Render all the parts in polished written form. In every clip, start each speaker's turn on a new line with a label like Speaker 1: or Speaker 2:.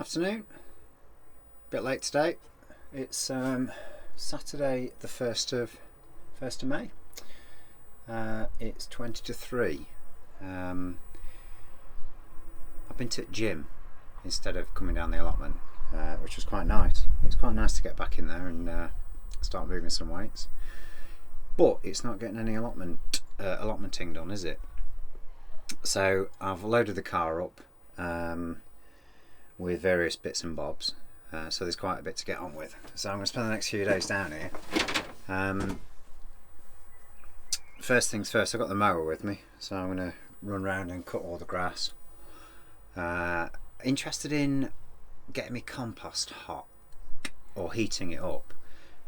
Speaker 1: Afternoon, bit late today. It's Saturday the 1st of May. It's 20 to 3. I've been to the gym instead of coming down the allotment, which was quite nice. It's quite nice to get back in there and start moving some weights, but it's not getting any allotmenting done, is it? So I've loaded the car up with various bits and bobs, so there's quite a bit to get on with. So I'm going to spend the next few days down here. First things first, I've got the mower with me, so I'm going to run around and cut all the grass. Interested in getting me compost hot or heating it up,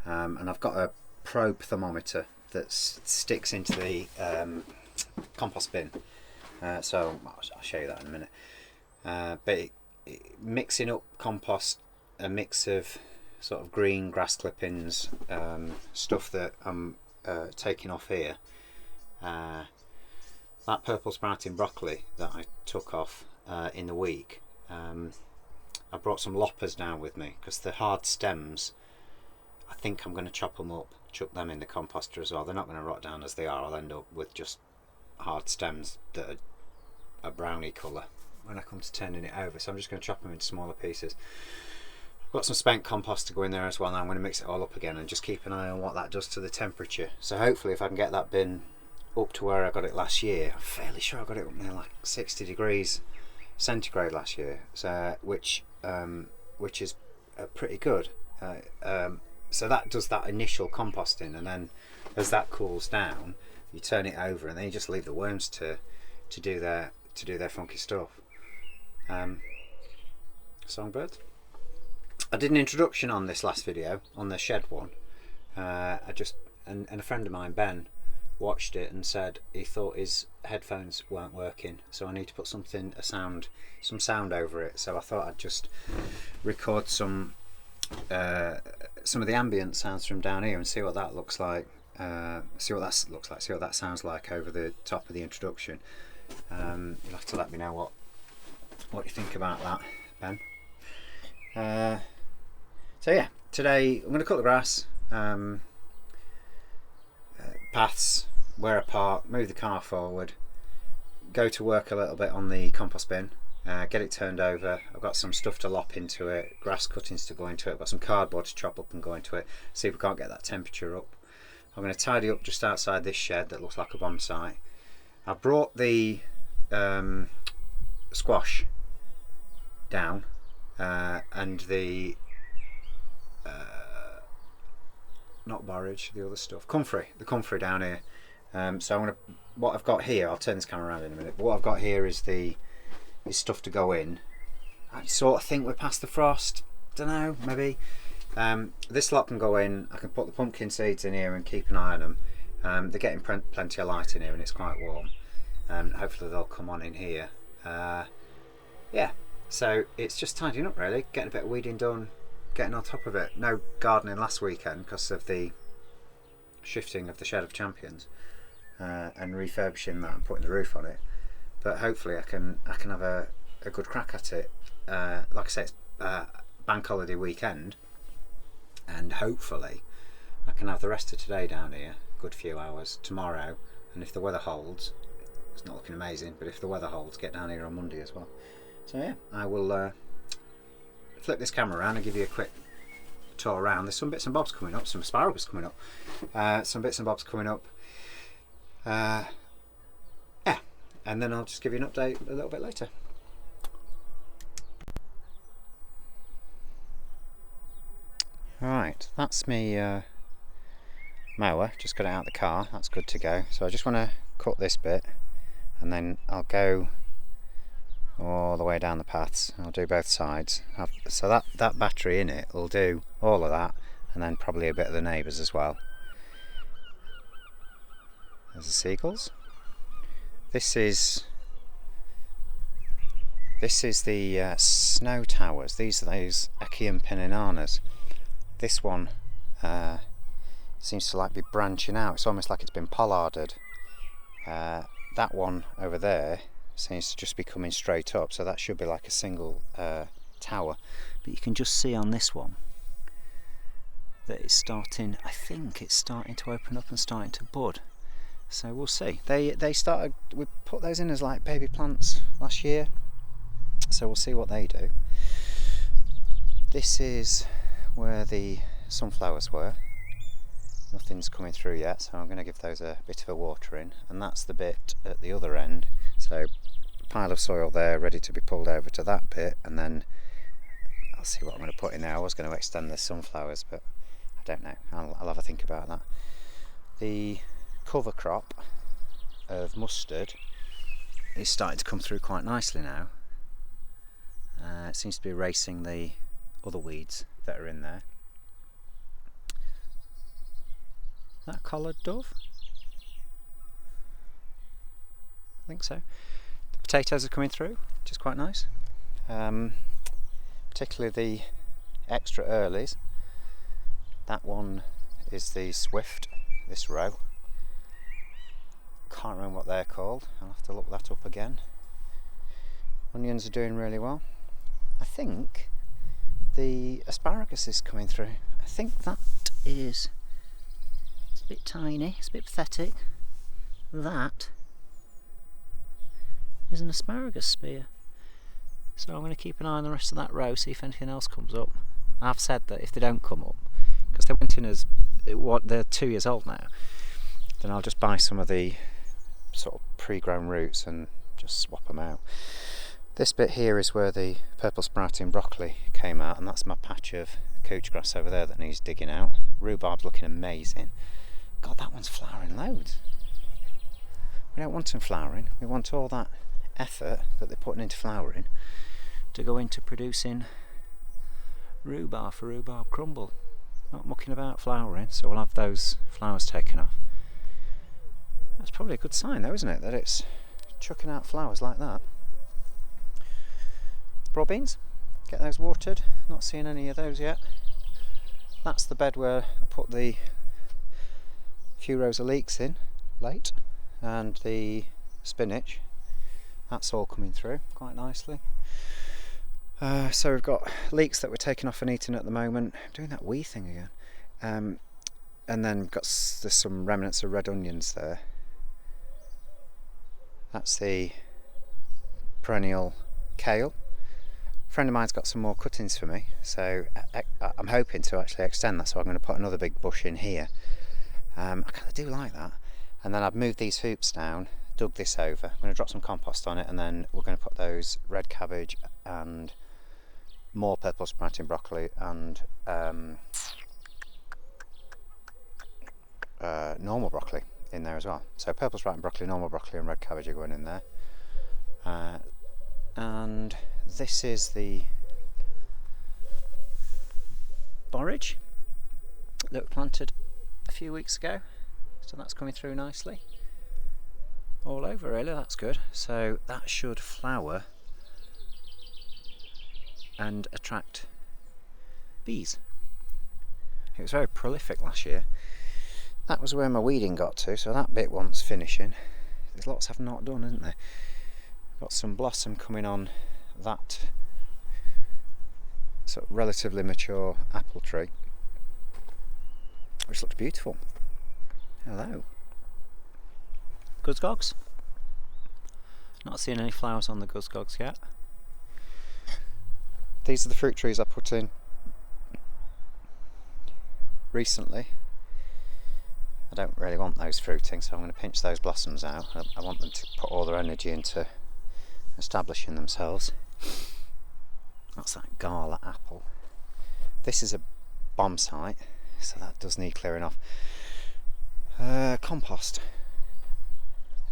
Speaker 1: and I've got a probe thermometer that sticks into the compost bin, so I'll show you that in a minute. But mixing up compost, a mix of sort of green grass clippings, stuff that I'm taking off here, that purple sprouting broccoli that I took off in the week. I brought some loppers down with me because the hard stems, I think I'm going to chop them up, chuck them in the composter as well. They're not going to rot down as they are. I'll end up with just hard stems that are a browny colour when I come to turning it over, so I'm just going to chop them into smaller pieces. I've got some spent compost to go in there as well. Now I'm going to mix it all up again and just keep an eye on what that does to the temperature. So hopefully if I can get that bin up to where I got it last year, I'm fairly sure I got it up near like 60 degrees centigrade last year, so which is pretty good. So that does that initial composting, and then as that cools down, you turn it over, and then you just leave the worms to do their funky stuff. Songbirds. I did an introduction on this last video, on the shed one. And a friend of mine, Ben, watched it and said he thought his headphones weren't working, so I need to put some sound over it. So I thought I'd just record some of the ambient sounds from down here and see what that looks like. See what that sounds like over the top of the introduction. You'll have to let me know what you think about that, Ben. So yeah, today I'm going to cut the grass, paths, wear apart, move the car forward, go to work a little bit on the compost bin, get it turned over. I've got some stuff to lop into it, grass cuttings to go into it, I've got some cardboard to chop up and go into it, see if we can't get that temperature up. I'm going to tidy up just outside this shed that looks like a bomb site. I brought the squash down and the not borage, the other stuff, the comfrey down here. So what I've got here, I'll turn this camera around in a minute, but what I've got here is stuff to go in. I sort of think we're past the frost, don't know, maybe. This lot can go in. I can put the pumpkin seeds in here and keep an eye on them. They're getting plenty of light in here and it's quite warm. Hopefully they'll come on in here. Yeah, so it's just tidying up really, getting a bit of weeding done, getting on top of it. No gardening last weekend because of the shifting of the Shed of Champions and refurbishing that and putting the roof on it. But hopefully I can have a good crack at it. Like I say, it's bank holiday weekend, and hopefully I can have the rest of today down here, a good few hours tomorrow, and if the weather holds, it's not looking amazing, but if the weather holds, get down here on Monday as well. So yeah, I will flip this camera around and give you a quick tour around. There's some bits and bobs coming up, some asparagus coming up, some bits and bobs coming up. Yeah, and then I'll just give you an update a little bit later. Right, that's me mower, just got it out of the car, that's good to go. So I just want to cut this bit and then I'll go all the way down the paths. I'll do both sides. So that battery in it will do all of that, and then probably a bit of the neighbours as well. There's the seagulls. This is the snow towers. These are those Achaean peninanas. This one seems to like be branching out. It's almost like it's been pollarded. That one over there seems to just be coming straight up, so that should be like a single tower, but you can just see on this one that it's starting, I think it's starting to open up and starting to bud. So we'll see. They started, we put those in as like baby plants last year, so we'll see what they do. This is where the sunflowers were. Nothing's coming through yet, so I'm going to give those a bit of a watering, and that's the bit at the other end. So a pile of soil there ready to be pulled over to that bit, and then I'll see what I'm going to put in there. I was going to extend the sunflowers, but I don't know. I'll have a think about that. The cover crop of mustard is starting to come through quite nicely now. It seems to be erasing the other weeds that are in there. That collared dove? I think so. The potatoes are coming through, which is quite nice. Particularly the extra earlies. That one is the Swift, this row. Can't remember what they're called. I'll have to look that up again. Onions are doing really well. I think the asparagus is coming through. I think that is... It's a bit tiny, it's a bit pathetic. That is an asparagus spear. So I'm going to keep an eye on the rest of that row, see if anything else comes up. I've said that if they don't come up, because they went in as, they're 2 years old now, then I'll just buy some of the sort of pre-grown roots and just swap them out. This bit here is where the purple sprouting broccoli came out, and that's my patch of couch grass over there that needs digging out. Rhubarb's looking amazing. God, that one's flowering loads. We don't want them flowering, we want all that effort that they're putting into flowering to go into producing rhubarb for rhubarb crumble. Not mucking about flowering, so we'll have those flowers taken off. That's probably a good sign though, isn't it, that it's chucking out flowers like that. Broad beans, get those watered, not seeing any of those yet. That's the bed where I put the few rows of leeks in late, and the spinach, that's all coming through quite nicely. So we've got leeks that we're taking off and eating at the moment. I'm doing that wee thing again. And then there's some remnants of red onions there. That's the perennial kale. A friend of mine's got some more cuttings for me, so I'm hoping to actually extend that, so I'm going to put another big bush in here. I kind of do like that. And then I've moved these hoops down, dug this over. I'm going to drop some compost on it, and then we're going to put those red cabbage and more purple sprouting broccoli and normal broccoli in there as well. So purple sprouting broccoli, normal broccoli and red cabbage are going in there. And this is the borage that we planted a few weeks ago, so that's coming through nicely all over really. That's good. So that should flower and attract bees. It was very prolific last year. That was where my weeding got to, so that bit wants finishing. There's lots I've not done, isn't there? Got some blossom coming on that sort of relatively mature apple tree, which looks beautiful. Hello. Guzgogs. Not seeing any flowers on the guzgogs yet. These are the fruit trees I put in recently. I don't really want those fruiting, so I'm going to pinch those blossoms out. I want them to put all their energy into establishing themselves. That's that Gala apple. This is a bomb site, so that does need clearing off. Compost.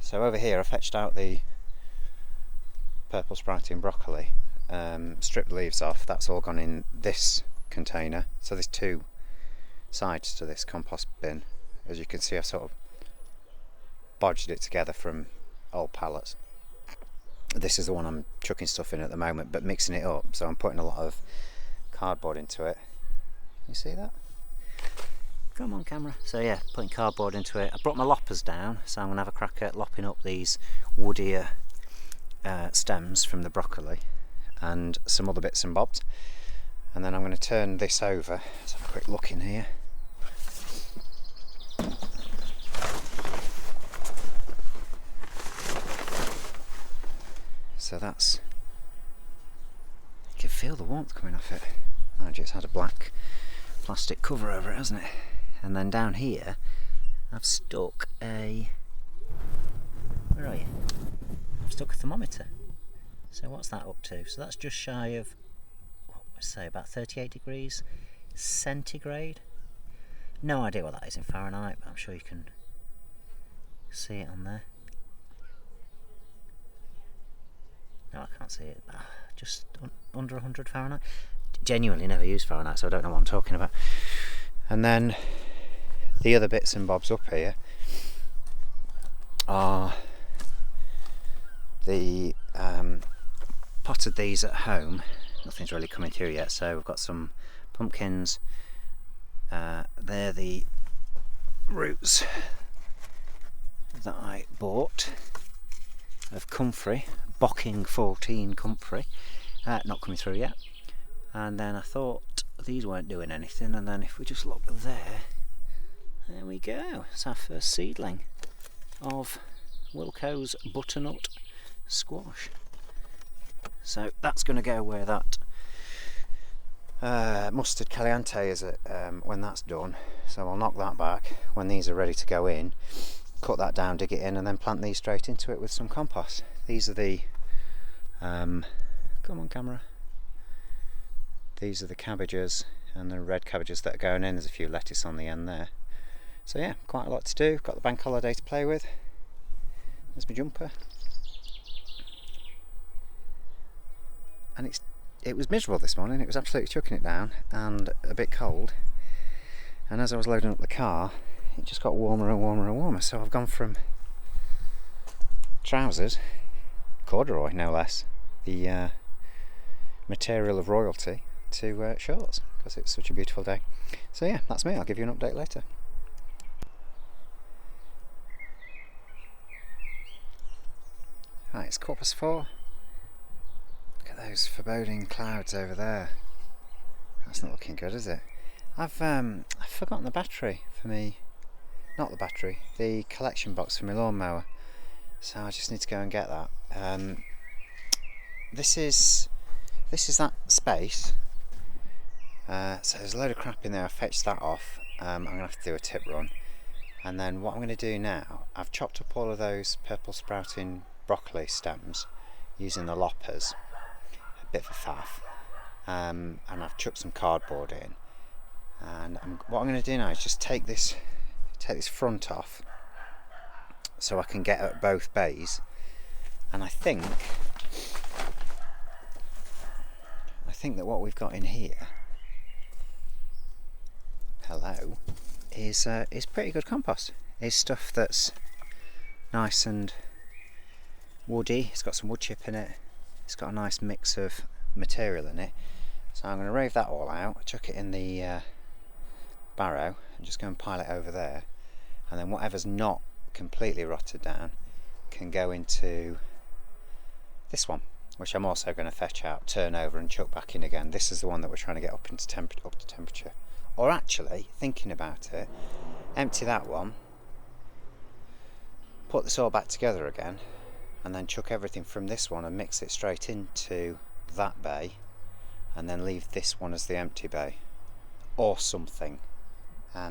Speaker 1: So over here I fetched out the purple sprouting broccoli, stripped the leaves off. That's all gone in this container. So there's two sides to this compost bin. As you can see, I've sort of bodged it together from old pallets. This is the one I'm chucking stuff in at the moment, but mixing it up, so I'm putting a lot of cardboard into it. You see that? Come on camera. So yeah, putting cardboard into it. I brought my loppers down, so I'm going to have a crack at lopping up these woodier stems from the broccoli, and some other bits and bobs. And then I'm going to turn this over. Let's have a quick look in here. So that's, you can feel the warmth coming off it. Mind you, it's had a black plastic cover over it, hasn't it? And then down here I've stuck a, where are you? I've stuck a thermometer. So what's that up to? So that's just shy of, what would I say, about 38 degrees centigrade. No idea what that is in Fahrenheit, but I'm sure you can see it on there. No, I can't see it. Just under 100 Fahrenheit. Genuinely never used Fahrenheit, so I don't know what I'm talking about. And then the other bits and bobs up here are the potted these at home. Nothing's really coming through yet, so we've got some pumpkins. They're the roots that I bought of comfrey, Bocking 14 comfrey, not coming through yet. And then I thought these weren't doing anything, and then if we just look there we go. It's our first seedling of Wilco's butternut squash. So that's going to go where that mustard caliente is when that's done. So I'll knock that back when these are ready to go in, cut that down, dig it in, and then plant these straight into it with some compost. These are the come on camera, these are the cabbages and the red cabbages that are going in. There's a few lettuce on the end there. So yeah, quite a lot to do. Got the bank holiday to play with. There's my jumper. And it was miserable this morning. It was absolutely chucking it down and a bit cold. And as I was loading up the car, it just got warmer and warmer and warmer. So I've gone from trousers, corduroy no less, the material of royalty, to shorts, because it's such a beautiful day. So yeah, that's me. I'll give you an update later. Right, it's 4:15. Look at those foreboding clouds over there. That's not looking good, is it? I've forgotten the battery for me. Not the battery, the collection box for my lawnmower. So I just need to go and get that. This is that space. So there's a load of crap in there. I fetched that off. I'm going to have to do a tip run. And then what I'm going to do now, I've chopped up all of those purple sprouting broccoli stems using the loppers. A bit of a faff. And I've chucked some cardboard in. And what I'm going to do now is just take this front off so I can get at both bays. And I think that what we've got in here, is pretty good compost. It's stuff that's nice and woody. It's got some wood chip in it. It's got a nice mix of material in it. So I'm going to rave that all out, chuck it in the barrow and just go and pile it over there. And then whatever's not completely rotted down can go into this one, which I'm also going to fetch out, turn over and chuck back in again. This is the one that we're trying to get up to temperature. Or actually, thinking about it, empty that one, put this all back together again, and then chuck everything from this one and mix it straight into that bay, and then leave this one as the empty bay, or something.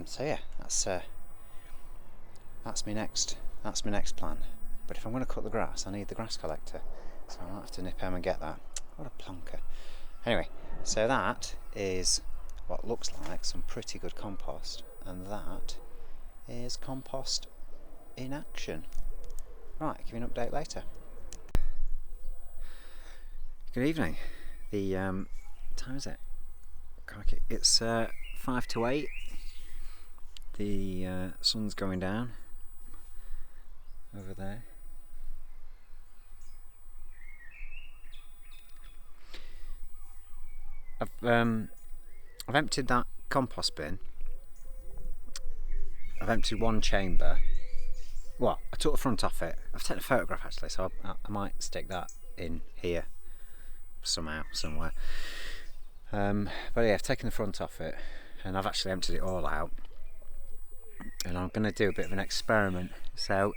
Speaker 1: So yeah, that's my next plan. But if I'm going to cut the grass, I need the grass collector, so I might have to nip home and get that. What a plonker. Anyway, so that is what looks like some pretty good compost, and that is compost in action. Right, give you an update later. Good evening. The time is it? Crikey. It's 5 to 8. The sun's going down over there. I've emptied that compost bin. I've emptied one chamber. Well, I took the front off it. I've taken a photograph actually, so I might stick that in here somehow, somewhere. But yeah, I've taken the front off it, and I've actually emptied it all out, and I'm going to do a bit of an experiment. So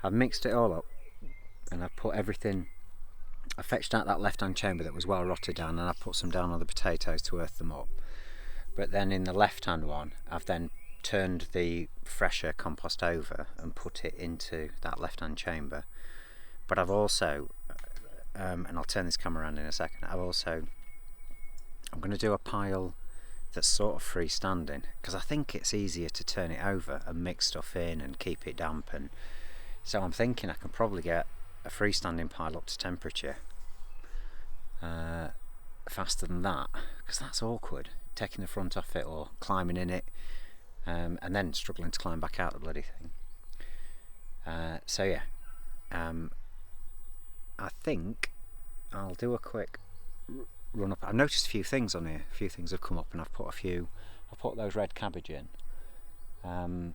Speaker 1: I've mixed it all up, and I've put everything. I fetched out that left-hand chamber that was well rotted down, and I put some down on the potatoes to earth them up. But then in the left-hand one, I've then turned the fresher compost over and put it into that left-hand chamber. But I've also, and I'll turn this camera around in a second, I'm going to do a pile that's sort of freestanding, because I think it's easier to turn it over and mix stuff in and keep it damp. And so I'm thinking I can probably get a freestanding pile up to temperature faster than that, because that's awkward, taking the front off it or climbing in it, and then struggling to climb back out the bloody thing. So yeah, I think I'll do a quick run up. I've noticed a few things on here. A few things have come up, and I've put those red cabbage in, and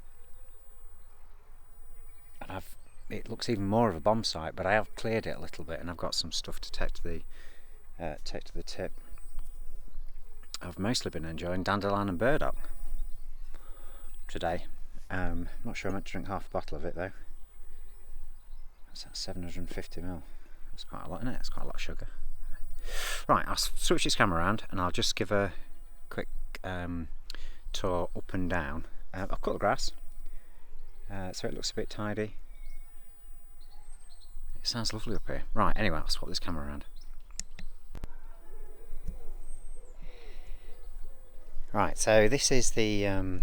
Speaker 1: it looks even more of a bomb site, but I have cleared it a little bit, and I've got some stuff to take to the tip. I've mostly been enjoying dandelion and burdock today. Not sure I meant to drink half a bottle of it though. That's 750ml. That's quite a lot, isn't it? It's quite a lot of sugar. Right, I'll switch this camera around and I'll just give a quick tour up and down. I've cut the grass, so it looks a bit tidy. It sounds lovely up here. Right, anyway, I'll swap this camera around. Right, so this is the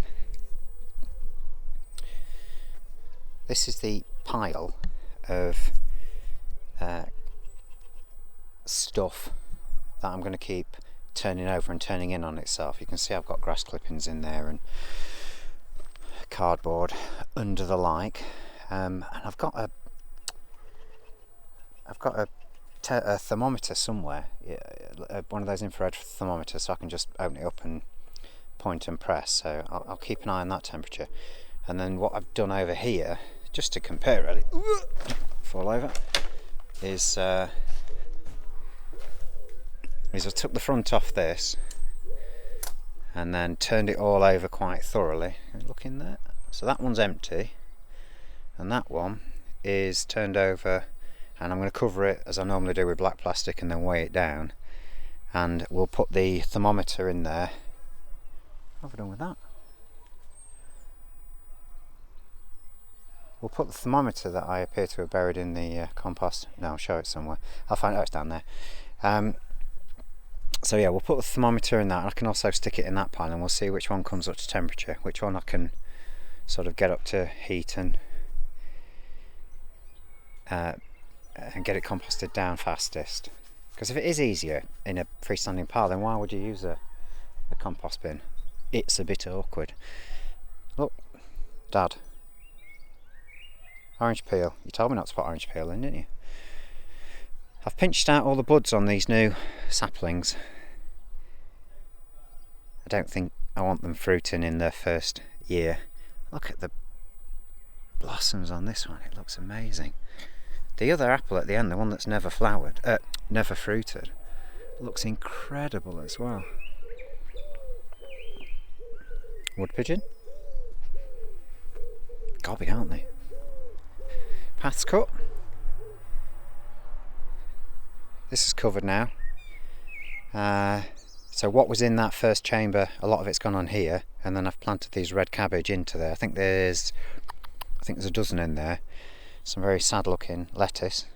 Speaker 1: pile of stuff that I'm going to keep turning over and turning in on itself. You can see I've got grass clippings in there and cardboard under the like, and I've got a thermometer somewhere, one of those infrared thermometers, so I can just open it up and point and press. So I'll keep an eye on that temperature. And then what I've done over here, just to compare really, fall over, is I took the front off this and then turned it all over quite thoroughly. Look in there. So that one's empty, and that one is turned over, and I'm going to cover it as I normally do with black plastic and then weigh it down, and we'll put the thermometer in there. What have I done with that? We'll put the thermometer that I appear to have buried in the compost. No, I'll show it somewhere. I'll find out. It's down there. So yeah, we'll put the thermometer in that, and I can also stick it in that pile, and we'll see which one comes up to temperature, which one I can sort of get up to heat and get it composted down fastest. Because if it is easier in a freestanding pile, then why would you use a compost bin? It's a bit awkward. Look, Dad. Orange peel. You told me not to put orange peel in, didn't you? I've pinched out all the buds on these new saplings. I don't think I want them fruiting in their first year. Look at the blossoms on this one. It looks amazing. The other apple at the end, the one that's never flowered, never fruited, looks incredible as well. Wood pigeon? Gobby, aren't they? Paths cut. This is covered now. So what was in that first chamber, a lot of it's gone on here, and then I've planted these red cabbage into there. I think there's a dozen in there. Some very sad looking lettuce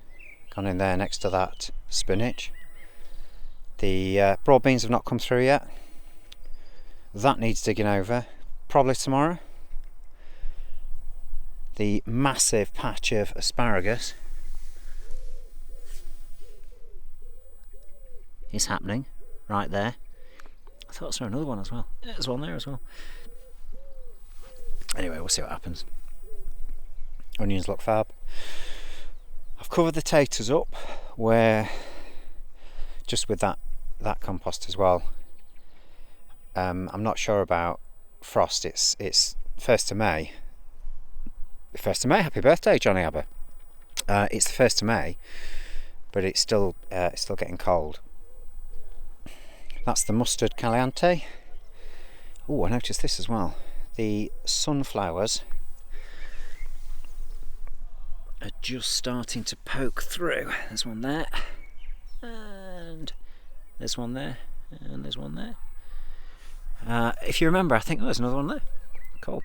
Speaker 1: gone in there next to that spinach. The broad beans have not come through yet. That needs digging over, probably tomorrow. The massive patch of asparagus is happening right there. I thought I saw another one as well. Yeah, there's one there as well. Anyway, we'll see what happens. Onions look fab. I've covered the taters up where, just with that compost as well. I'm not sure about frost. It's 1st of May. 1st of May, happy birthday, Johnny Abba. It's the 1st of May, but it's still getting cold. That's the mustard caliante. Oh, I noticed this as well. The sunflowers are just starting to poke through. There's one there, and there's one there, and there's one there. If you remember, I think there's another one there. Cool.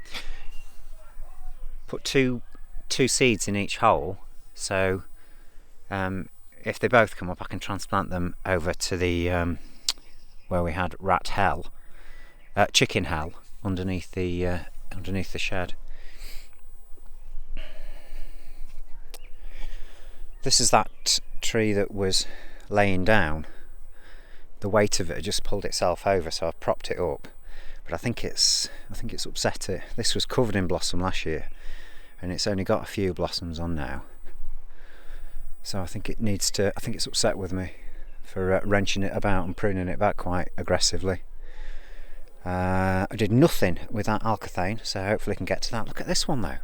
Speaker 1: Put two seeds in each hole, so if they both come up, I can transplant them over to the where we had chicken hell underneath the shed. This is that tree that was laying down. The weight of it had just pulled itself over, so I've propped it up. But I think it's upset it. This was covered in blossom last year, and it's only got a few blossoms on now. So I think it's upset with me for wrenching it about and pruning it back quite aggressively. I did nothing with that alkathane, so hopefully I can get to that. Look at this one though.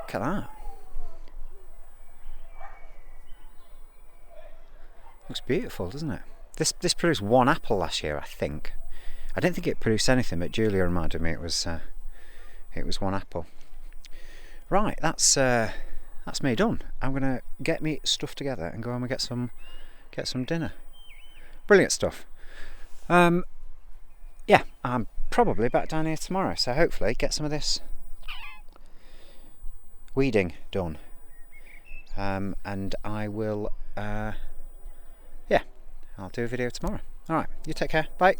Speaker 1: Look at that. Looks beautiful, doesn't it? This produced one apple last year, I think. I didn't think it produced anything, but Julia reminded me it was one apple. Right, that's me done. I'm gonna get me stuff together and go home and get some dinner. Brilliant stuff. Yeah, I'm probably back down here tomorrow, so hopefully get some of this weeding done. And I will. Yeah, I'll do a video tomorrow. Alright, you take care. Bye.